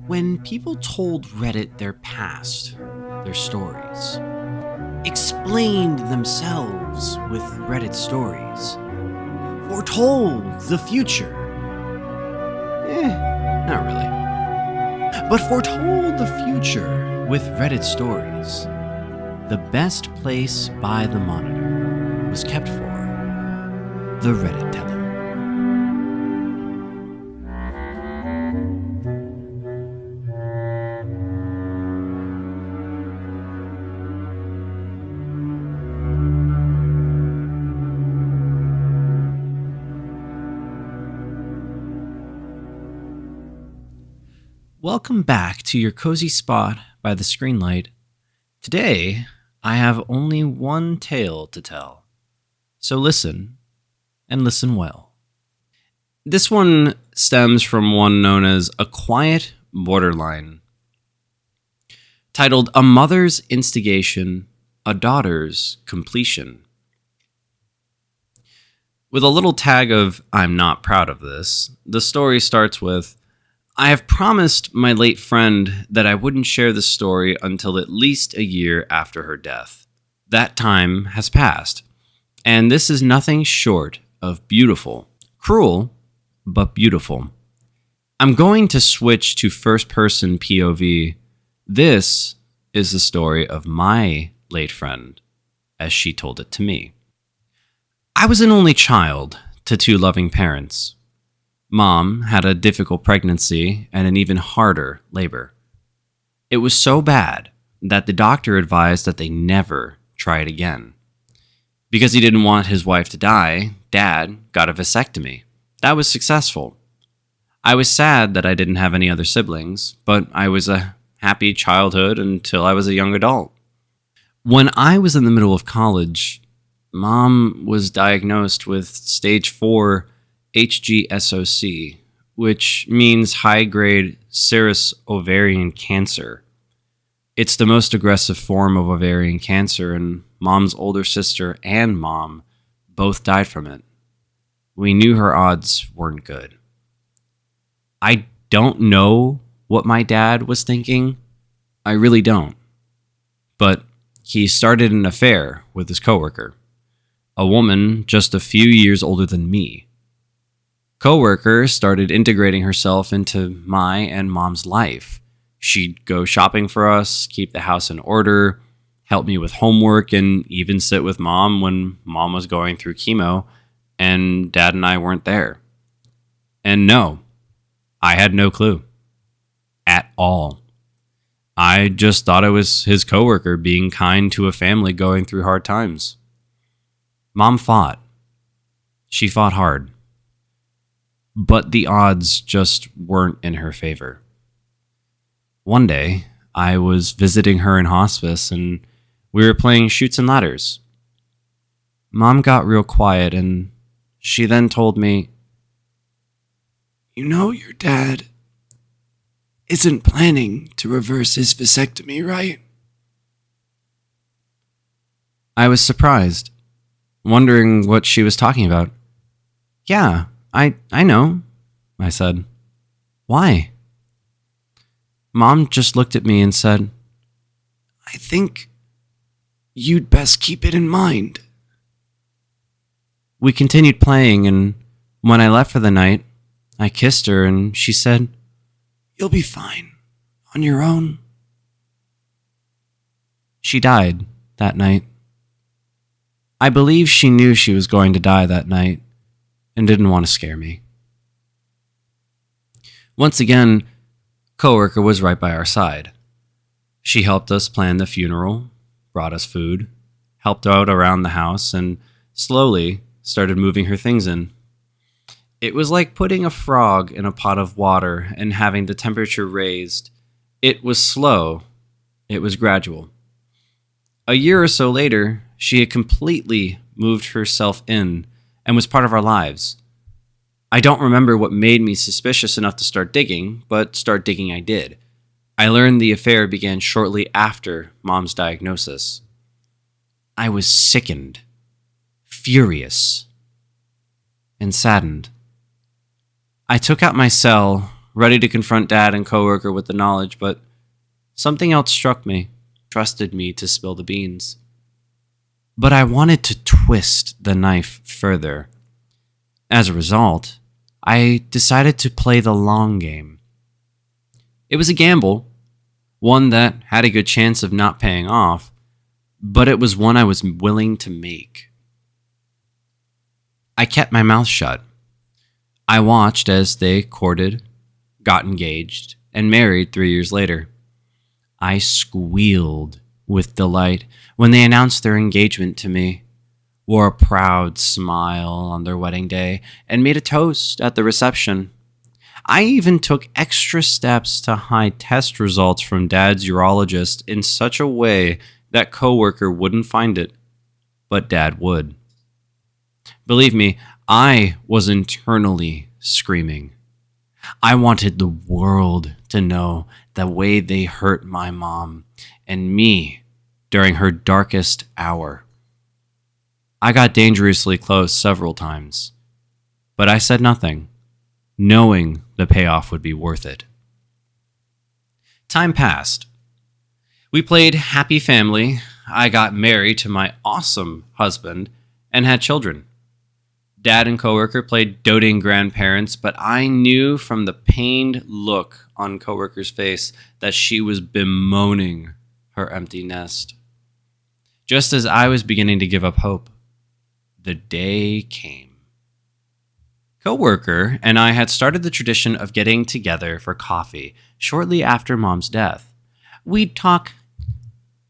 When people told Reddit their past, their stories, explained themselves with Reddit stories, foretold the future. Not really. But foretold the future with Reddit stories. The best place by the monitor was kept for the Reddit teller. Welcome back to your cozy spot by the screen light. Today, I have only one tale to tell. So listen, and listen well. This one stems from one known as A Quiet Borderline. Titled A Mother's Instigation, A Daughter's Completion. With a little tag of, I'm not proud of this, the story starts with, I have promised my late friend that I wouldn't share the story until at least a year after her death. That time has passed, and this is nothing short of beautiful. Cruel, but beautiful. I'm going to switch to first-person POV. This is the story of my late friend, as she told it to me. I was an only child to two loving parents. Mom had a difficult pregnancy and an even harder labor. It was so bad that the doctor advised that they never try it again. Because he didn't want his wife to die, Dad got a vasectomy. That was successful. I was sad that I didn't have any other siblings, but I was a happy childhood until I was a young adult. When I was in the middle of college, Mom was diagnosed with stage 4 HGSOC, which means high-grade serous ovarian cancer. It's the most aggressive form of ovarian cancer, and Mom's older sister and Mom both died from it. We knew her odds weren't good. I don't know what my dad was thinking. I really don't. But he started an affair with his coworker, a woman just a few years older than me. Coworker started integrating herself into my and Mom's life. She'd go shopping for us, keep the house in order, help me with homework, and even sit with Mom when Mom was going through chemo and Dad and I weren't there. And no, I had no clue. At all. I just thought it was his coworker being kind to a family going through hard times. Mom fought. She fought hard. But the odds just weren't in her favor. One day, I was visiting her in hospice and we were playing Chutes and Ladders. Mom got real quiet and she then told me, "You know your dad isn't planning to reverse his vasectomy, right?" I was surprised, wondering what she was talking about. "Yeah, I know," I said. "Why?" Mom just looked at me and said, "I think you'd best keep it in mind." We continued playing, and when I left for the night, I kissed her and she said, "You'll be fine on your own." She died that night. I believe she knew she was going to die that night and didn't want to scare me. Once again, coworker was right by our side. She helped us plan the funeral, brought us food, helped out around the house, and slowly started moving her things in. It was like putting a frog in a pot of water and having the temperature raised. It was slow. It was gradual. A year or so later, she had completely moved herself in and was part of our lives. I don't remember what made me suspicious enough to start digging, but start digging I did. I learned the affair began shortly after Mom's diagnosis. I was sickened, furious, and saddened. I took out my cell ready to confront Dad and coworker with the knowledge, but something else struck me, trusted me to spill the beans. But I wanted to twist the knife further. As a result, I decided to play the long game. It was a gamble, one that had a good chance of not paying off, but it was one I was willing to make. I kept my mouth shut. I watched as they courted, got engaged, and married 3 years later. I squealed with delight when they announced their engagement to me, wore a proud smile on their wedding day, and made a toast at the reception. I even took extra steps to hide test results from Dad's urologist in such a way that coworker wouldn't find it, but Dad would. Believe me, I was internally screaming. I wanted the world to know the way they hurt my mom and me during her darkest hour. I got dangerously close several times, but I said nothing, knowing the payoff would be worth it. Time passed. We played happy family. I got married to my awesome husband and had children. Dad and coworker played doting grandparents, but I knew from the pained look on coworker's face that she was bemoaning her empty nest. Just as I was beginning to give up hope, the day came. Coworker and I had started the tradition of getting together for coffee shortly after Mom's death. We'd talk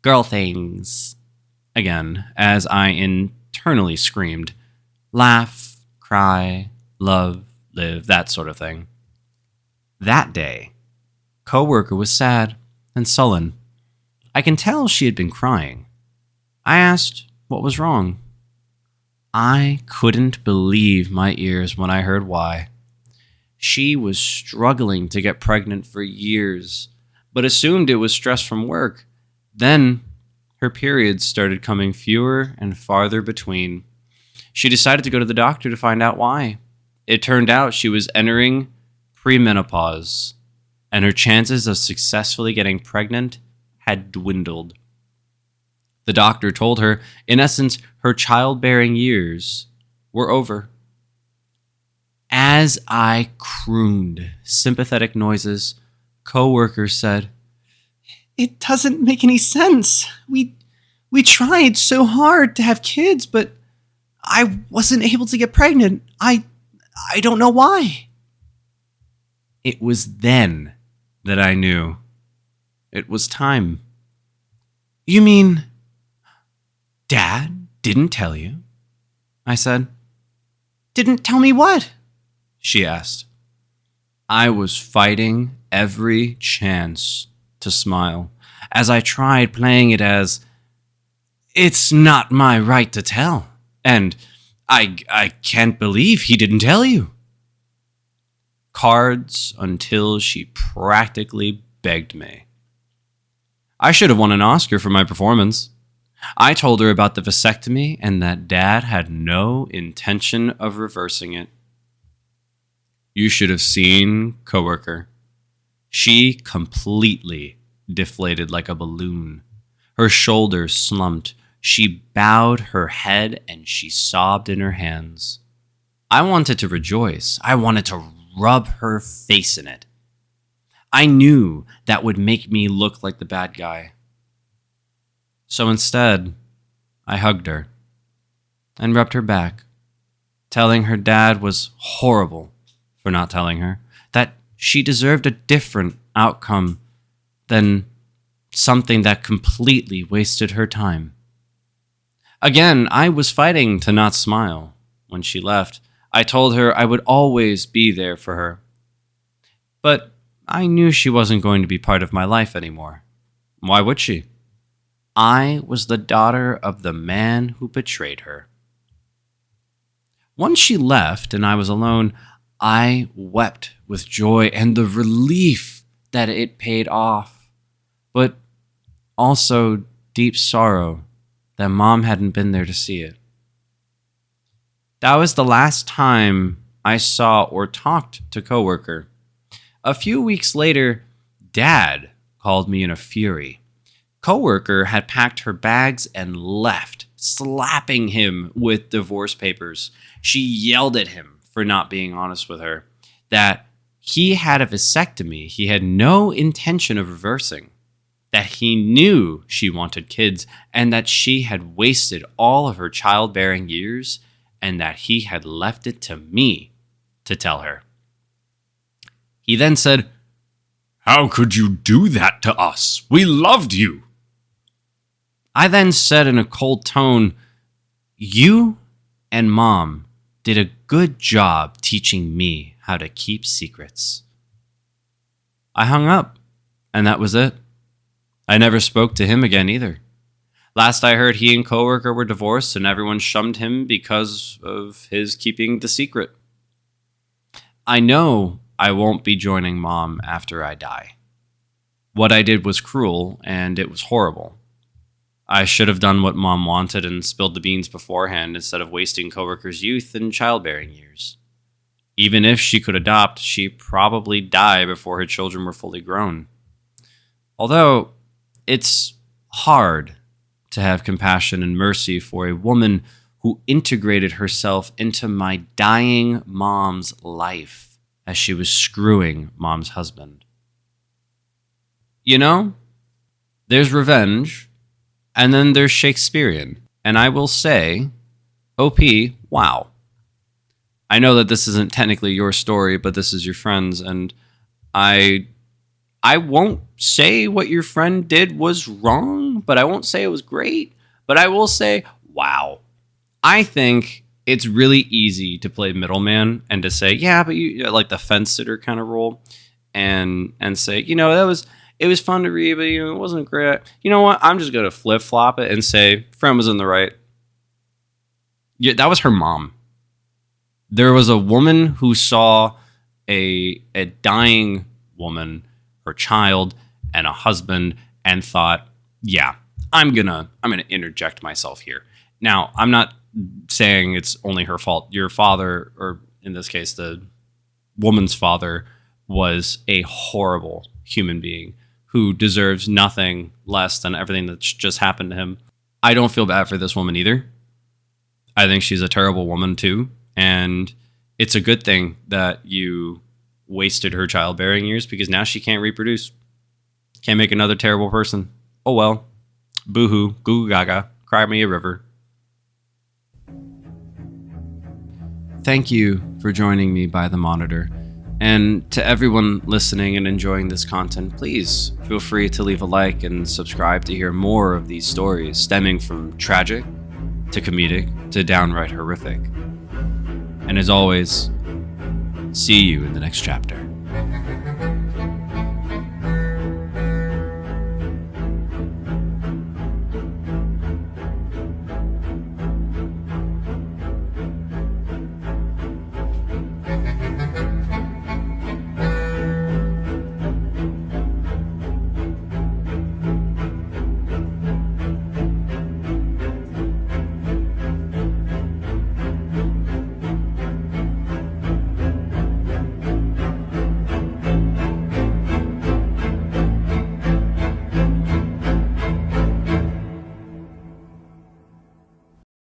girl things again, as I internally screamed. Laugh, cry, love, live, that sort of thing. That day, coworker was sad and sullen. I can tell she had been crying. I asked what was wrong. I couldn't believe my ears when I heard why. She was struggling to get pregnant for years, but assumed it was stress from work. Then, her periods started coming fewer and farther between. She decided to go to the doctor to find out why. It turned out she was entering premenopause, and her chances of successfully getting pregnant had dwindled. The doctor told her, in essence, her childbearing years were over. As I crooned sympathetic noises, coworkers said, "It doesn't make any sense. We tried so hard to have kids, but I wasn't able to get pregnant. I don't know why." It was then that I knew it was time. "You mean Dad didn't tell you?" I said. "Didn't tell me what?" she asked. I was fighting every chance to smile as I tried playing it as, "It's not my right to tell, and I can't believe he didn't tell you." Cards until she practically begged me. I should have won an Oscar for my performance. I told her about the vasectomy and that Dad had no intention of reversing it. You should have seen coworker. She completely deflated like a balloon. Her shoulders slumped. She bowed her head and she sobbed in her hands. I wanted to rejoice. I wanted to rub her face in it. I knew that would make me look like the bad guy. So instead, I hugged her and rubbed her back, telling her Dad was horrible for not telling her, that she deserved a different outcome than something that completely wasted her time. Again, I was fighting to not smile. When she left, I told her I would always be there for her. But I knew she wasn't going to be part of my life anymore. Why would she? I was the daughter of the man who betrayed her. Once she left and I was alone, I wept with joy and the relief that it paid off, but also deep sorrow that Mom hadn't been there to see it. That was the last time I saw or talked to coworker. A few weeks later, Dad called me in a fury. Coworker had packed her bags and left, slapping him with divorce papers. She yelled at him for not being honest with her, that he had a vasectomy he had no intention of reversing, that he knew she wanted kids, and that she had wasted all of her childbearing years, and that he had left it to me to tell her. He then said, "How could you do that to us? We loved you." I then said in a cold tone, "You and Mom did a good job teaching me how to keep secrets." I hung up, and that was it. I never spoke to him again either. Last I heard, he and coworker were divorced, and everyone shunned him because of his keeping the secret. I know I won't be joining Mom after I die. What I did was cruel, and it was horrible. I should have done what Mom wanted and spilled the beans beforehand instead of wasting coworker's youth and childbearing years. Even if she could adopt, she'd probably die before her children were fully grown. Although, it's hard to have compassion and mercy for a woman who integrated herself into my dying mom's life as she was screwing Mom's husband. You know, there's revenge, and then there's Shakespearean. And I will say, OP, wow. I know that this isn't technically your story, but this is your friend's, and I won't say what your friend did was wrong, but I won't say it was great. But I will say, wow. I think it's really easy to play middleman and to say, yeah, but you like the fence sitter kind of role, and say, it was fun to read, but it wasn't great. You know what? I'm just gonna flip flop it and say, friend was in the right. Yeah, that was her mom. There was a woman who saw a dying woman, her child, and a husband, and thought, yeah, I'm gonna interject myself here. Now, I'm not saying it's only her fault. Your father, or in this case, the woman's father, was a horrible human being who deserves nothing less than everything that's just happened to him. I don't feel bad for this woman either. I think she's a terrible woman too. And it's a good thing that you wasted her childbearing years, because now she can't reproduce. Can't make another terrible person. Oh well. Boo-hoo. Goo gaga. Cry me a river. Thank you for joining me by the monitor. And to everyone listening and enjoying this content, please feel free to leave a like and subscribe to hear more of these stories stemming from tragic to comedic to downright horrific. And as always, see you in the next chapter.